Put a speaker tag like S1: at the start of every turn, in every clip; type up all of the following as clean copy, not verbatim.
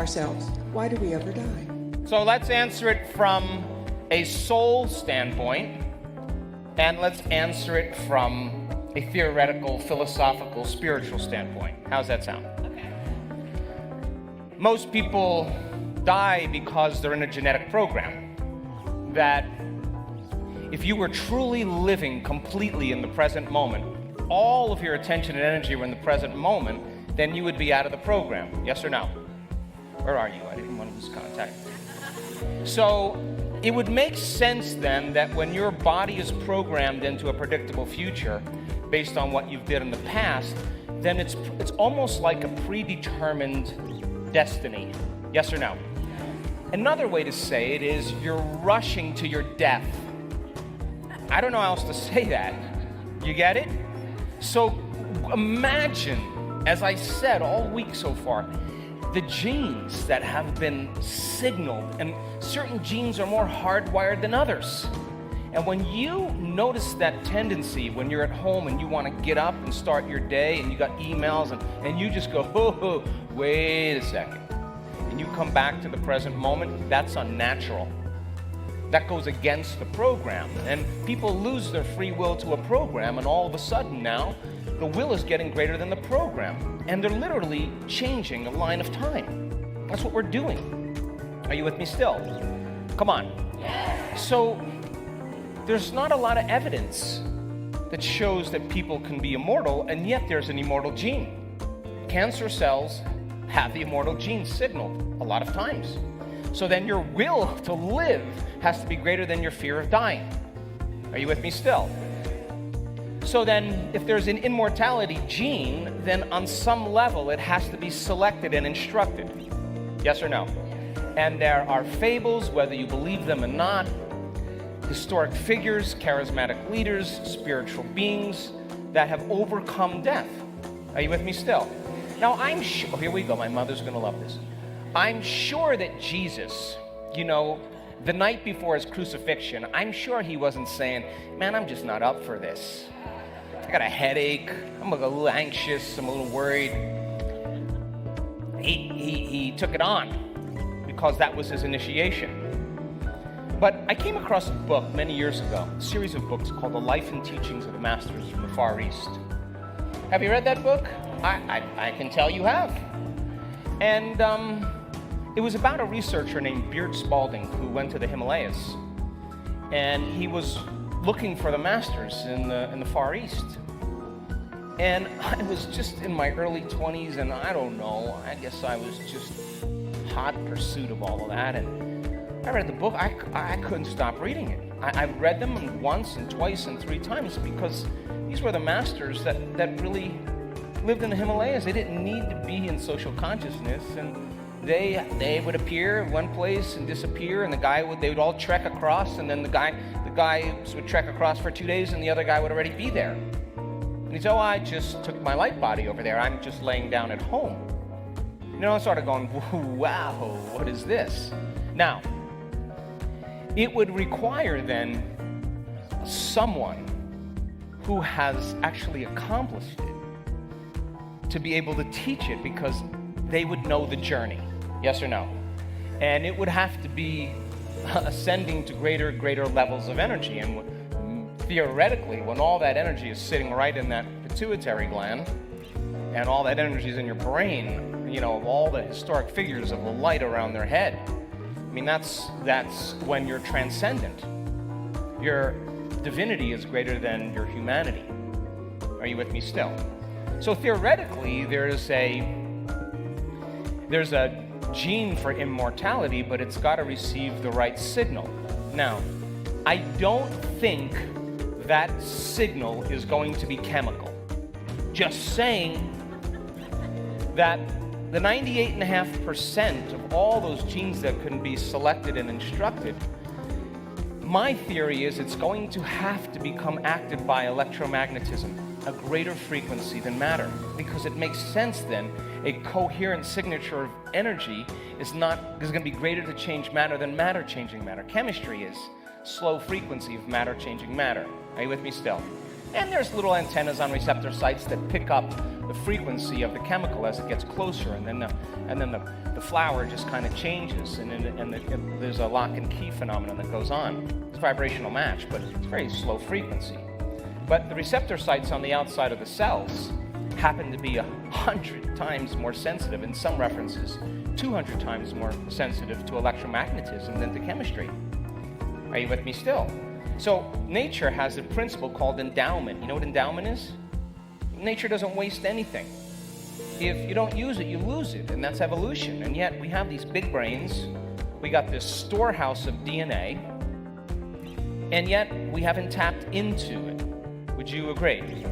S1: ourselves, why do we ever die?
S2: So let's answer it from a soul standpoint, and let's answer it from a theoretical, philosophical, spiritual standpoint. How's that sound?
S3: Okay.
S2: Most people die because they're in a genetic program that if you were truly living completely in the present moment, all of your attention and energy were in the present moment, then you would be out of the program. Yes or no? Where are you? I didn't want to lose contact. So it would make sense then that when your body is programmed into a predictable future based on what you've did in the past, then it's almost like a predetermined destiny. Yes or no? Another way to say it is you're rushing to your death. I don't know how else to say that. You get it? So imagine, as I said all week so far, the genes that have been signaled, and certain genes are more hardwired than others. And when you notice that tendency when you're at home and you want to get up and start your day and you got emails and you just go, oh, wait a second, and you come back to the present moment, that's unnatural. That goes against the program. And people lose their free will to a program, and all of a sudden now, the will is getting greater than the program. And they're literally changing the line of time. That's what we're doing. Are you with me still? Come on.
S3: Yes.
S2: So, there's not a lot of evidence that shows that people can be immortal, and yet there's an immortal gene. Cancer cells have the immortal gene signaled a lot of times. So then your will to live has to be greater than your fear of dying. Are you with me still? So then, if there's an immortality gene, then on some level it has to be selected and instructed. Yes or no? And there are fables, whether you believe them or not, historic figures, charismatic leaders, spiritual beings that have overcome death. Are you with me still? Now I'm sure, here we go, my mother's gonna love this. I'm sure that Jesus, the night before his crucifixion, I'm sure he wasn't saying, man, I'm just not up for this. I got a headache, I'm a little anxious, I'm a little worried. He took it on because that was his initiation. But I came across a book many years ago, a series of books called The Life and Teachings of the Masters from the Far East. Have you read that book? I can tell you have. And it was about a researcher named Beard Spalding who went to the Himalayas. And he was looking for the masters in the Far East. And I was just in my early 20s, and I don't know, I guess I was just hot pursuit of all of that. And I read the book, I couldn't stop reading it. I read them once and twice and three times because these were the masters that really lived in the Himalayas. They didn't need to be in social consciousness, and they would appear in one place and disappear, and they would all trek across, and then the guys would trek across for 2 days, and the other guy would already be there. And he'd say, oh, I just took my light body over there. I'm just laying down at home. I started going, wow, what is this? Now, it would require then someone who has actually accomplished it to be able to teach it, because they would know the journey. Yes or no? And it would have to be ascending to greater levels of energy. And theoretically, when all that energy is sitting right in that pituitary gland, and all that energy is in your brain, of all the historic figures of the light around their head, I mean, that's when you're transcendent. Your divinity is greater than your humanity. Are you with me still? So theoretically, there's a gene for immortality, but it's got to receive the right signal. Now, I don't think that signal is going to be chemical. Just saying that the 98.5% of all those genes that can be selected and instructed, my theory is it's going to have to become acted by electromagnetism, a greater frequency than matter, because it makes sense then a coherent signature of energy is going to be greater to change matter than matter changing matter. Chemistry is slow frequency of matter changing matter. Are you with me still? And there's little antennas on receptor sites that pick up the frequency of the chemical as it gets closer, and then the flower just kind of changes, and there's a lock and key phenomenon that goes on. It's a vibrational match, but it's very slow frequency. But the receptor sites on the outside of the cells happen to be 100 times more sensitive, in some references 200 times more sensitive to electromagnetism than to chemistry. Are you with me still? So nature has a principle called endowment. You know what endowment is? Nature doesn't waste anything. If you don't use it, you lose it, and that's evolution. And yet we have these big brains, we got this storehouse of DNA, and yet we haven't tapped into it. Would you agree?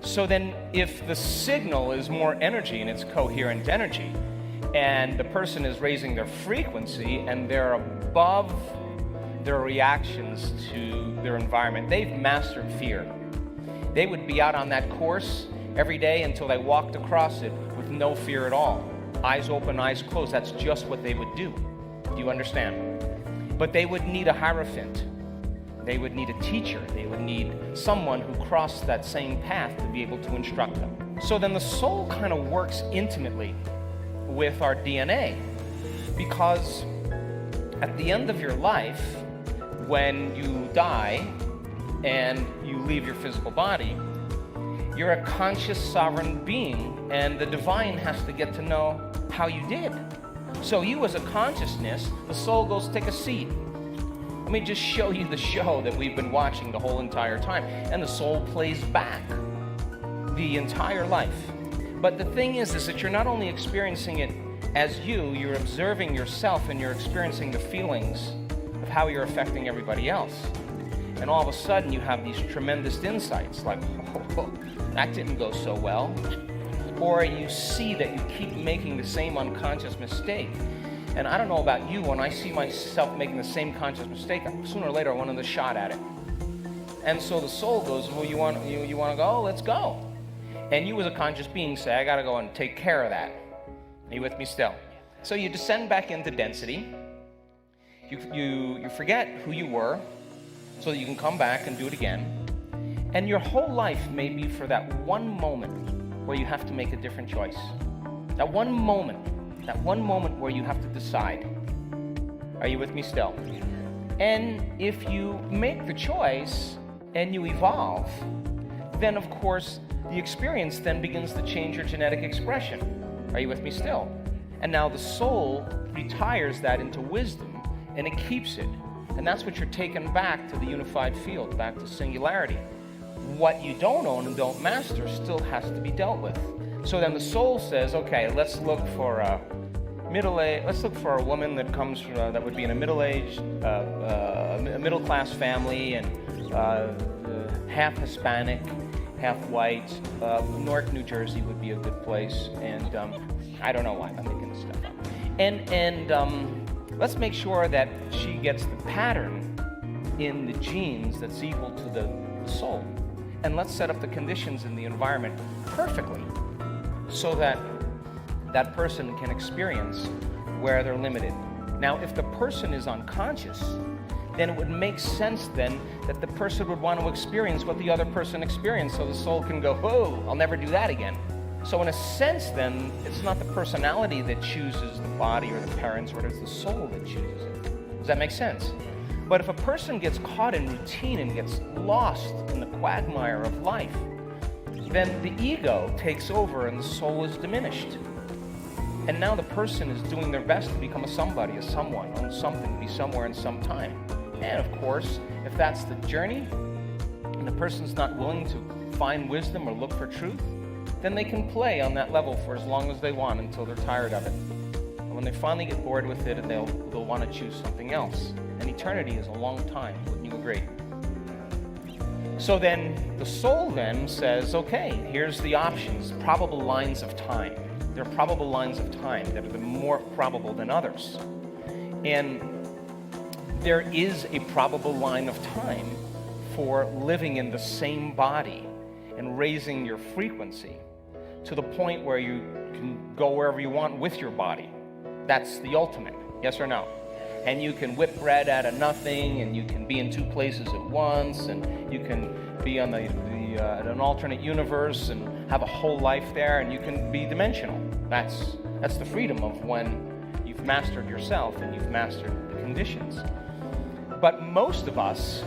S2: So then if the signal is more energy and it's coherent energy, and the person is raising their frequency and they're above their reactions to their environment, they've mastered fear. They would be out on that course every day until they walked across it with no fear at all. Eyes open, eyes closed. That's just what they would do. Do you understand? But they would need a hierophant. They would need a teacher. They would need someone who crossed that same path to be able to instruct them. So then the soul kind of works intimately with our DNA, because at the end of your life, when you die and you leave your physical body, you're a conscious sovereign being, and the divine has to get to know how you did. So you as a consciousness, the soul goes, take a seat. Let me just show you the show that we've been watching the whole entire time. And the soul plays back the entire life. But the thing is that you're not only experiencing it as you're observing yourself, and you're experiencing the feelings of how you're affecting everybody else. And all of a sudden you have these tremendous insights like, oh, that didn't go so well. Or you see that you keep making the same unconscious mistake. And I don't know about you, when I see myself making the same conscious mistake, sooner or later I want another shot at it. And so the soul goes, well, you want to go? Let's go. And you as a conscious being say, I got to go and take care of that. Are you with me still? So you descend back into density. You forget who you were so that you can come back and do it again. And your whole life may be for that one moment where you have to make a different choice. That one moment where you have to decide. Are you with me still? And if you make the choice and you evolve, then of course the experience then begins to change your genetic expression. Are you with me still? And now the soul retires that into wisdom, and it keeps it. And that's what you're taking back to the unified field, back to singularity. What you don't own and don't master still has to be dealt with. So then the soul says, okay, let's look for a a woman that comes from, that would be in a middle-aged, a middle-class family, and half Hispanic, half white. Newark, New Jersey would be a good place, and I don't know why I'm making this stuff up. And let's make sure that she gets the pattern in the genes that's equal to the soul, and let's set up the conditions in the environment perfectly, so that that person can experience where they're limited. Now, if the person is unconscious, then it would make sense then that the person would want to experience what the other person experienced, so the soul can go, whoa, I'll never do that again. So in a sense then, it's not the personality that chooses the body or the parents, but it's the soul that chooses it. Does that make sense? But if a person gets caught in routine and gets lost in the quagmire of life, then the ego takes over and the soul is diminished. And now the person is doing their best to become a somebody, a someone, own something, be somewhere in some time. And of course, if that's the journey, and the person's not willing to find wisdom or look for truth, then they can play on that level for as long as they want until they're tired of it. And when they finally get bored with it, they'll want to choose something else. And eternity is a long time, wouldn't you agree? So then the soul then says, okay, here's the options, probable lines of time. There are probable lines of time that are more probable than others. And there is a probable line of time for living in the same body and raising your frequency to the point where you can go wherever you want with your body. That's the ultimate, yes or no? And you can whip bread out of nothing, and you can be in two places at once, and you can be on the be in an alternate universe and have a whole life there, and you can be dimensional. That's the freedom of when you've mastered yourself and you've mastered the conditions. But most of us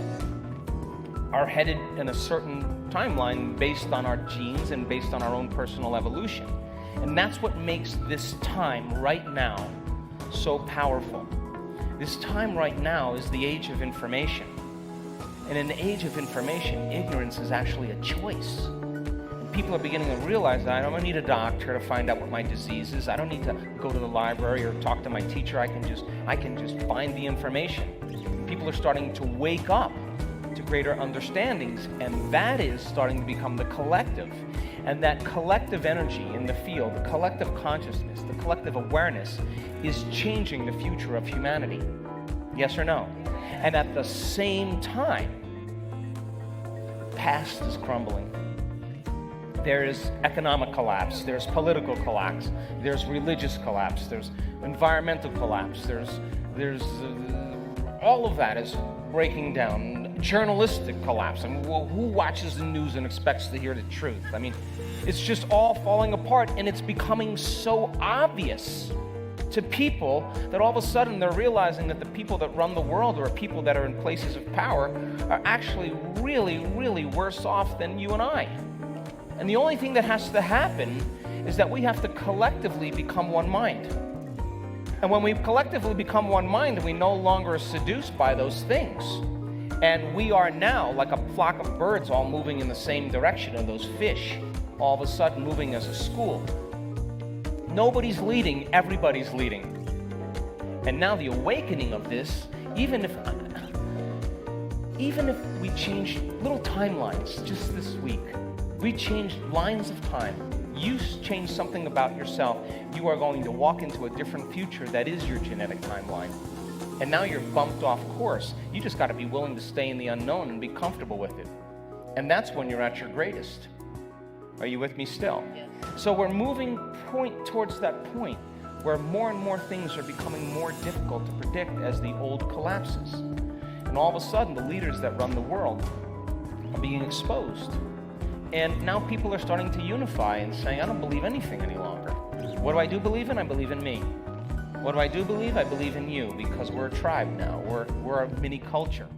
S2: are headed in a certain timeline based on our genes and based on our own personal evolution. And that's what makes this time right now so powerful. This time right now is the age of information. And in the age of information, ignorance is actually a choice. And people are beginning to realize that I don't need a doctor to find out what my disease is. I don't need to go to the library or talk to my teacher. I can just find the information. People are starting to wake up to greater understandings, and that is starting to become the collective. And that collective energy in the field, the collective consciousness, the collective awareness is changing the future of humanity. Yes or no? And at the same time, past is crumbling. There is economic collapse, there's political collapse, there's religious collapse, there's environmental collapse, there's all of that is breaking down. Journalistic collapse. I mean, who watches the news and expects to hear the truth? I mean, it's just all falling apart, and it's becoming so obvious to people that all of a sudden they're realizing that the people that run the world or people that are in places of power are actually really, really worse off than you and I. And the only thing that has to happen is that we have to collectively become one mind. And when we collectively become one mind, we no longer are seduced by those things. And we are now like a flock of birds all moving in the same direction, and those fish all of a sudden moving as a school. Nobody's leading, everybody's leading. And now the awakening of this, even if we change little timelines just this week, we change lines of time, you change something about yourself, you are going to walk into a different future that is your genetic timeline. And now you're bumped off course. You just got to be willing to stay in the unknown and be comfortable with it. And that's when you're at your greatest. Are you with me still?
S3: Yes.
S2: So we're moving towards that point where more and more things are becoming more difficult to predict as the old collapses. And all of a sudden, the leaders that run the world are being exposed. And now people are starting to unify and saying, I don't believe anything any longer. What do I do believe in? I believe in me. What do I do believe? I believe in you, because we're a tribe now. We're a mini culture.